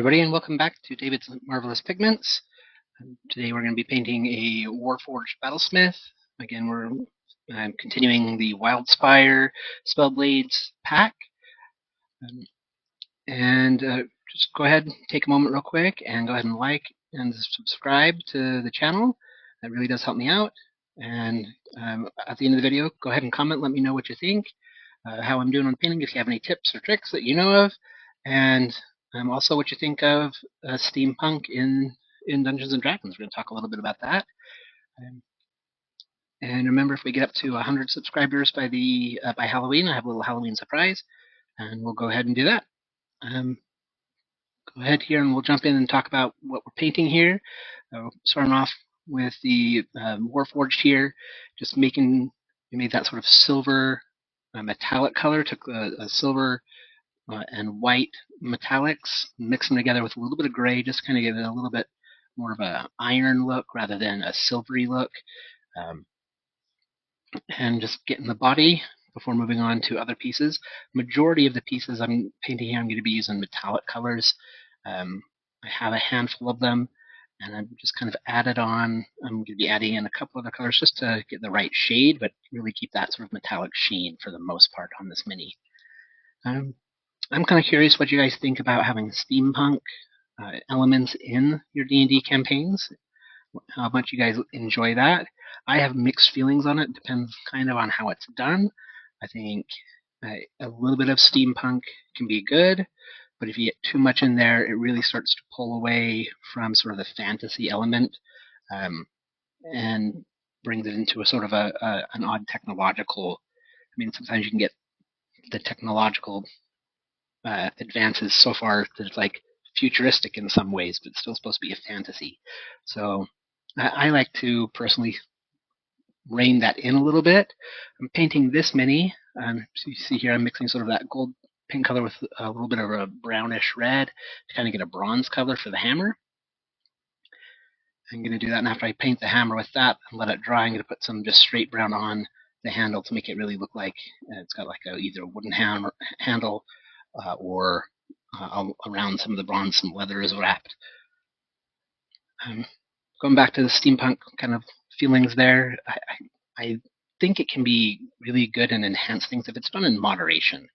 everybody, and welcome back to David's Marvelous Pigments. Today we're going to be painting a Warforged Battlesmith. Again, we're continuing the Wildspire Spellblades pack. Just go ahead and take a moment real quick and go ahead and like and subscribe to the channel. That really does help me out. And at the end of the video, go ahead and comment. Let me know what you think, how I'm doing on painting, if you have any tips or tricks that you know of, and also what you think of steampunk in Dungeons and Dragons. We're going to talk a little bit about that. And remember, if we get up to 100 subscribers by Halloween, I have a little Halloween surprise, and we'll go ahead and do that. Go ahead here, and we'll jump in and talk about what we're painting here. Starting off with the Warforged here, just we made that sort of silver metallic color. Took a silver and white metallics, mix them together with a little bit of gray, just kind of give it a little bit more of an iron look rather than a silvery look. And just getting the body before moving on to other pieces. Majority of the pieces I'm painting here, I'm going to be using metallic colors. I have a handful of them, and I've just kind of added on. I'm going to be adding in a couple other colors just to get the right shade, but really keep that sort of metallic sheen for the most part on this mini. I'm kind of curious what you guys think about having steampunk elements in your D&D campaigns. How much you guys enjoy that. I have mixed feelings on it. Depends kind of on how it's done. I think a little bit of steampunk can be good, but if you get too much in there, it really starts to pull away from sort of the fantasy element and brings it into a sort of an odd technological. I mean, sometimes you can get the technological advances so far that it's like futuristic in some ways, but it's still supposed to be a fantasy. So I like to personally rein that in a little bit. I'm painting this mini. So you see here I'm mixing sort of that gold pink color with a little bit of a brownish red to kind of get a bronze color for the hammer. I'm going to do that, and after I paint the hammer with that and let it dry, I'm going to put some just straight brown on the handle to make it really look like it's got like either a wooden handle or around some of the bronze, some leather is wrapped. Going back to the steampunk kind of feelings there, I think it can be really good and enhance things if it's done in moderation.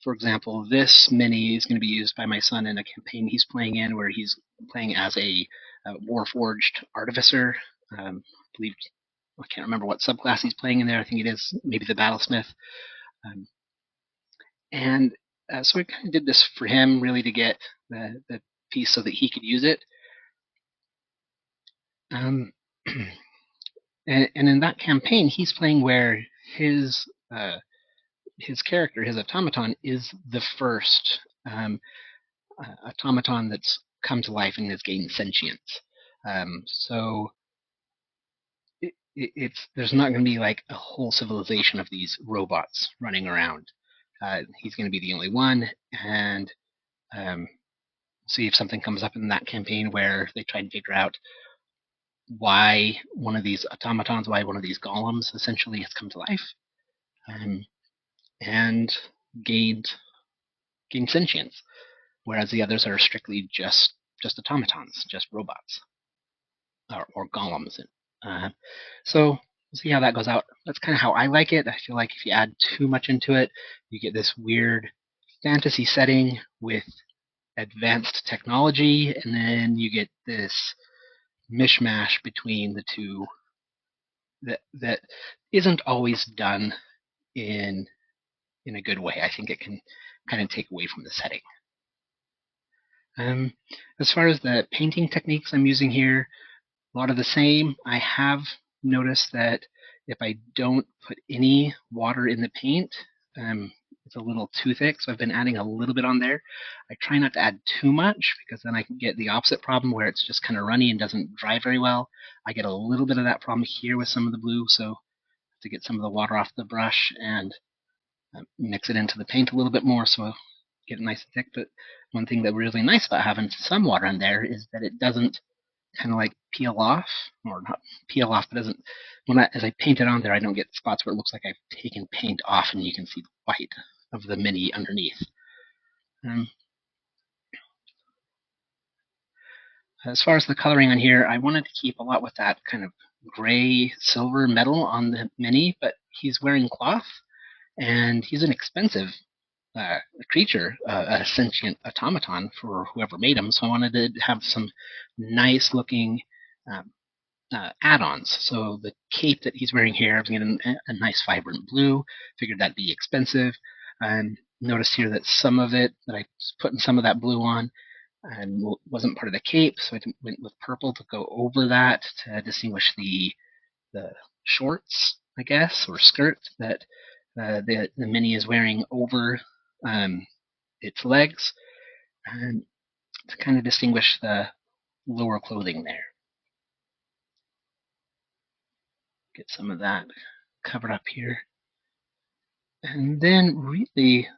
For example, this mini is going to be used by my son in a campaign he's playing in where he's playing as a Warforged Artificer. I believe, I can't remember what subclass he's playing in there. I think it is maybe the Battlesmith. So we kind of did this for him really to get the piece so that he could use it. And in that campaign, he's playing where his character, his automaton, is the first automaton that's come to life and has gained sentience. So there's not going to be like a whole civilization of these robots running around. He's going to be the only one, and see if something comes up in that campaign where they try and figure out why one of these automatons, why one of these golems essentially has come to life and gained sentience, whereas the others are strictly just automatons, just robots or golems. So we'll see how that goes out. That's kind of how I like it. I feel like if you add too much into it, you get this weird fantasy setting with advanced technology, and then you get this mishmash between the two that isn't always done in a good way. I think it can kind of take away from the setting. As far as the painting techniques I'm using here, a lot of the same. I have noticed that if I don't put any water in the paint, it's a little too thick, so I've been adding a little bit on there. I try not to add too much because then I can get the opposite problem where it's just kind of runny and doesn't dry very well. I get a little bit of that problem here with some of the blue, so to get some of the water off the brush and mix it into the paint a little bit more so I get it nice and thick. But one thing that's really nice about having some water in there is that it doesn't kind of like peel off, or not peel off, but doesn't, as I paint it on there, I don't get spots where it looks like I've taken paint off and you can see the white of the mini underneath. As far as the coloring on here, I wanted to keep a lot with that kind of gray silver metal on the mini, but he's wearing cloth and he's an expensive creature, a sentient automaton for whoever made him. So I wanted to have some nice looking um, add-ons. So the cape that he's wearing here, I was getting a nice vibrant blue. Figured that'd be expensive. And noticed here that some of it, that I was putting some of that blue on, and wasn't part of the cape, so I went with purple to go over that to distinguish the shorts, I guess, or skirt that the mini is wearing over its legs, and to kind of distinguish the lower clothing there. Get some of that covered up here. And then really,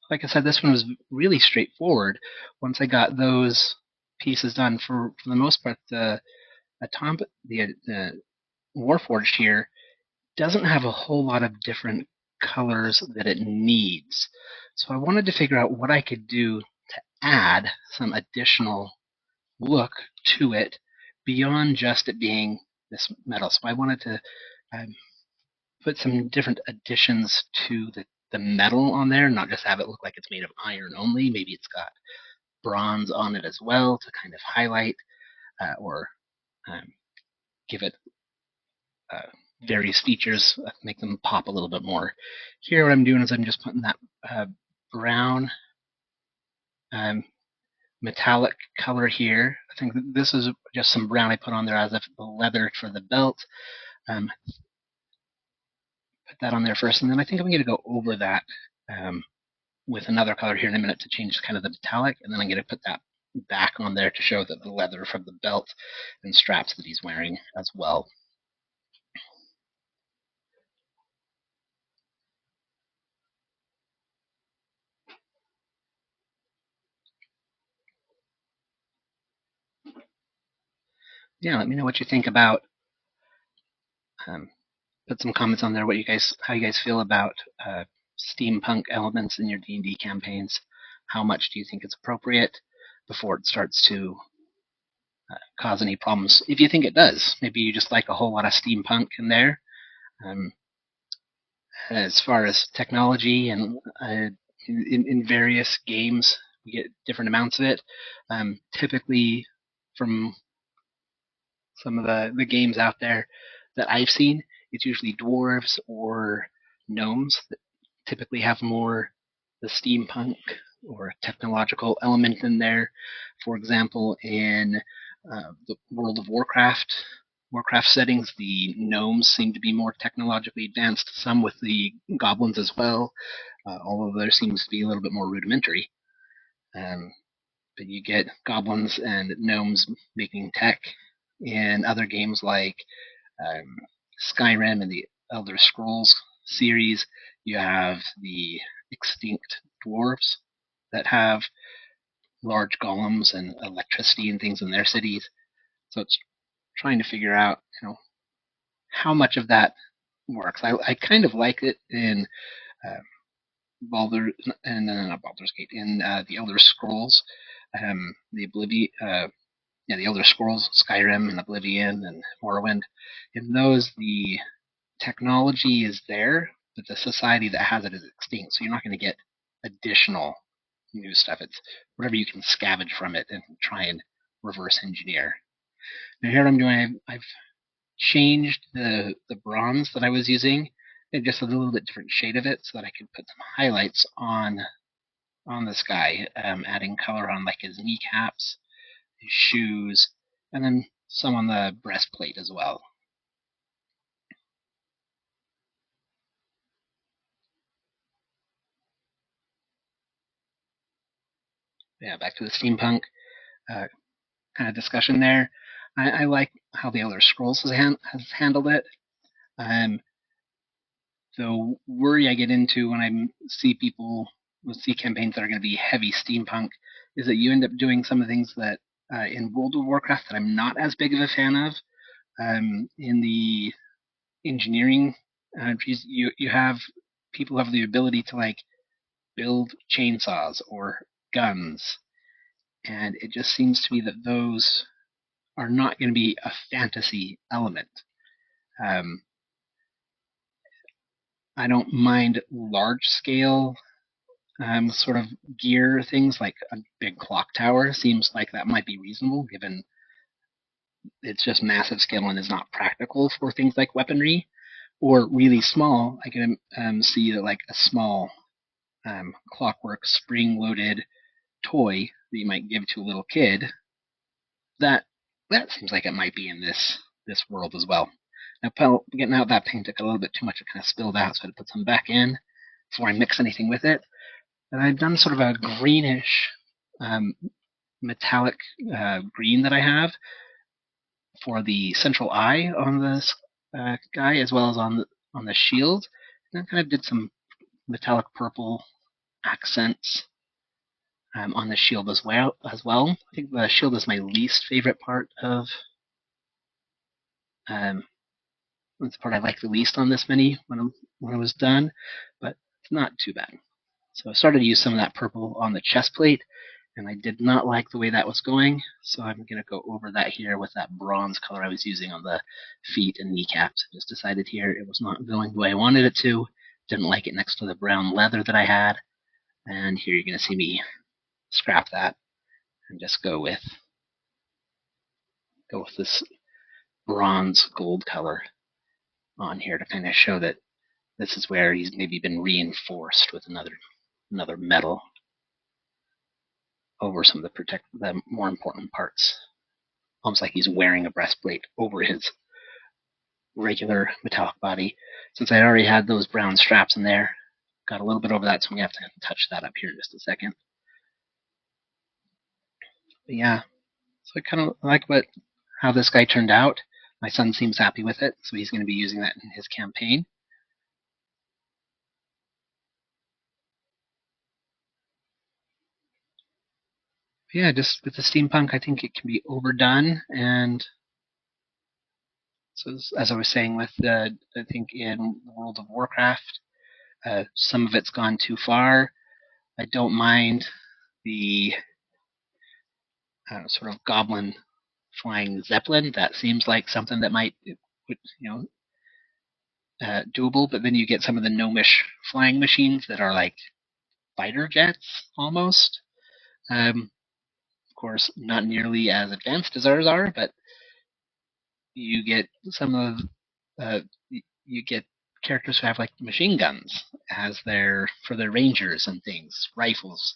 like I said, this one was really straightforward. Once I got those pieces done, for the most part, the Warforged here doesn't have a whole lot of different colors that it needs. So I wanted to figure out what I could do to add some additional look to it beyond just it being this metal. So I wanted to put some different additions to the metal on there, not just have it look like it's made of iron only. Maybe it's got bronze on it as well to kind of highlight or give it various features, make them pop a little bit more. Here what I'm doing is I'm just putting that brown metallic color here. I think this is just some brown I put on there as if the leather for the belt. Put that on there first, and then I think I'm going to go over that with another color here in a minute to change kind of the metallic, and then I'm going to put that back on there to show that the leather from the belt and straps that he's wearing as well. Yeah, let me know what you think about. Put some comments on there how you guys feel about steampunk elements in your D&D campaigns. How much do you think it's appropriate before it starts to cause any problems? If you think it does, maybe you just like a whole lot of steampunk in there. As far as technology and in various games, you get different amounts of it. Typically, from some of the games out there that I've seen, it's usually dwarves or gnomes that typically have more the steampunk or technological element in there. For example, in the World of Warcraft settings, the gnomes seem to be more technologically advanced, some with the goblins as well, although there seems to be a little bit more rudimentary. But you get goblins and gnomes making tech in other games like Skyrim and the Elder Scrolls series. You have the extinct dwarves that have large golems and electricity and things in their cities. So it's trying to figure out, how much of that works. I kind of like it in not Baldur's Gate, in the Elder Scrolls, the Elder Scrolls, Skyrim and Oblivion and Morrowind. In those, the technology is there, but the society that has it is extinct. So you're not going to get additional new stuff. It's whatever you can scavenge from it and try and reverse engineer. Now here what I'm doing, I've changed the bronze that I was using, and just a little bit different shade of it, so that I could put some highlights on this guy, adding color on like his kneecaps, his shoes, and then some on the breastplate as well. Yeah, back to the steampunk kind of discussion there. I like how the Elder Scrolls has handled it. The worry I get into when I see campaigns that are going to be heavy steampunk is that you end up doing some of the things that in World of Warcraft that I'm not as big of a fan of. In the engineering, you have people have the ability to like build chainsaws or guns, and it just seems to me that those are not going to be a fantasy element. I don't mind large scale sort of gear things like a big clock tower. Seems like that might be reasonable given it's just massive scale and is not practical for things like weaponry. Or really small, I can see that like a small clockwork spring-loaded toy that you might give to a little kid. That seems like it might be in this world as well. Now, getting out that paint took a little bit too much. It kind of spilled out, so I had to put some back in before I mix anything with it. And I've done sort of a greenish metallic green that I have for the central eye on this guy, as well as on the shield. And I kind of did some metallic purple accents on the shield as well. I think the shield is my least favorite part of. That's the part I like the least on this mini when it was done, but it's not too bad. So I started to use some of that purple on the chest plate, and I did not like the way that was going, so I'm going to go over that here with that bronze color I was using on the feet and kneecaps. I just decided here it was not going the way I wanted it to. Didn't like it next to the brown leather that I had, and here you're going to see me scrap that and just go with this bronze gold color on here to kind of show that this is where he's maybe been reinforced with another metal over some of the more important parts. Almost like he's wearing a breastplate over his regular metallic body. Since I already had those brown straps in there, got a little bit over that, so we have to touch that up here in just a second. But yeah, so I kind of like how this guy turned out. My son seems happy with it, so he's going to be using that in his campaign. But yeah, just with the steampunk, I think it can be overdone, and so as I was saying with I think in World of Warcraft, some of it's gone too far. I don't mind the sort of goblin flying zeppelin. That seems like something that might, doable. But then you get some of the gnomish flying machines that are like fighter jets almost. Of course, not nearly as advanced as ours are, but you get some of you get characters who have like machine guns as for their rangers and things, rifles,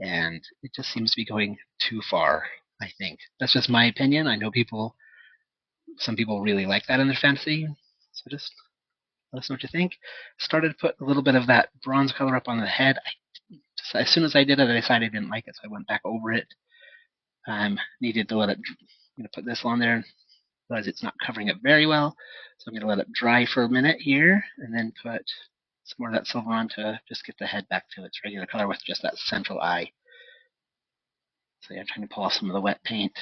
and it just seems to be going too far. I think that's just my opinion. I know some people really like that in their fantasy, so just let us know what you think. Started to put a little bit of that bronze color up on the head. As soon as I did it, I decided I didn't like it, so I went back over it. Needed to let it. I'm going to put this on there. Realize it's not covering it very well, so I'm going to let it dry for a minute here, and then put some more of that silver on to just get the head back to its regular color with just that central eye. So yeah, I'm trying to pull off some of the wet paint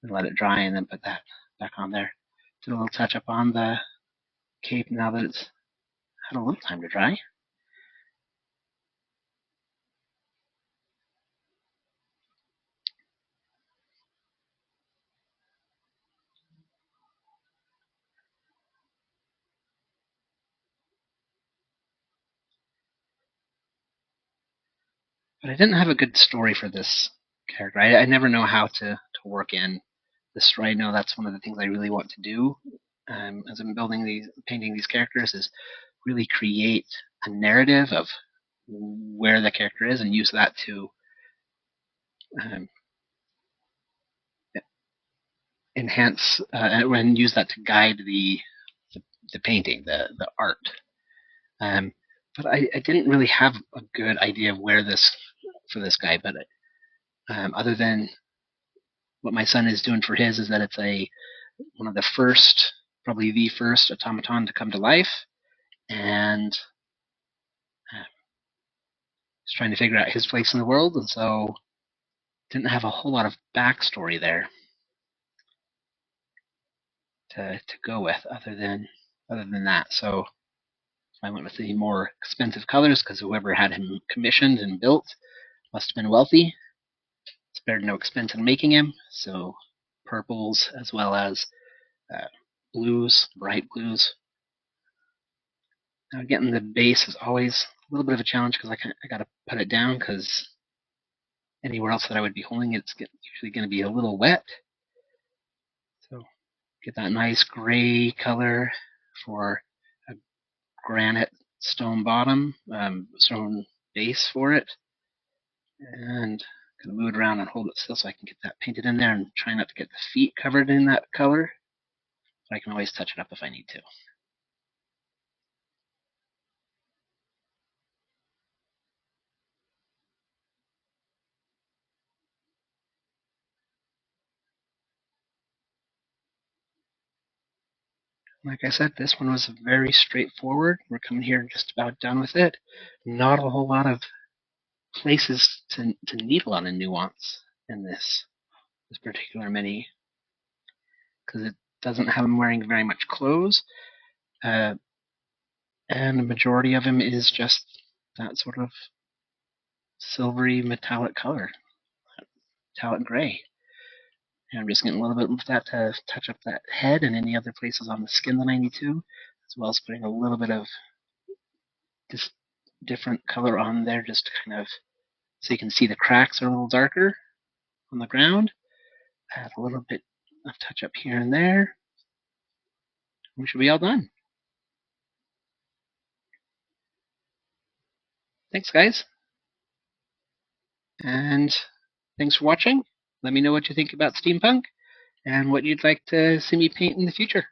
and let it dry, and then put that back on there. Did a little touch up on the cape now that it's had a little time to dry. But I didn't have a good story for this character. I never know how to work in the story. I know that's one of the things I really want to do as I'm painting these characters, is really create a narrative of where the character is and use that to enhance and use that to guide the painting, the art. But I didn't really have a good idea of where for this guy, but other than what my son is doing for his, is that it's one of the first, probably the first automaton to come to life, and he's trying to figure out his place in the world, and so didn't have a whole lot of backstory there to go with other than that. So I went with the more expensive colors because whoever had him commissioned and built must have been wealthy. spared no expense in making him, so purples as well as blues, bright blues. Now getting the base is always a little bit of a challenge because I got to put it down because anywhere else that I would be holding it's usually going to be a little wet. So get that nice gray color for a granite stone bottom, stone base for it, and gonna move it around and hold it still so I can get that painted in there and try not to get the feet covered in that color. But I can always touch it up if I need to. Like I said, this one was very straightforward. We're coming here just about done with it. Not a whole lot of places to need a lot of nuance in this particular mini because it doesn't have him wearing very much clothes, and the majority of him is just that sort of silvery metallic color, metallic gray. And I'm just getting a little bit of that to touch up that head and any other places on the skin that I need to, as well as putting a little bit of this different color on there just to kind of so you can see the cracks are a little darker on the ground. Add a little bit of touch up here and there. We should be all done. Thanks, guys. And thanks for watching. Let me know what you think about steampunk and what you'd like to see me paint in the future.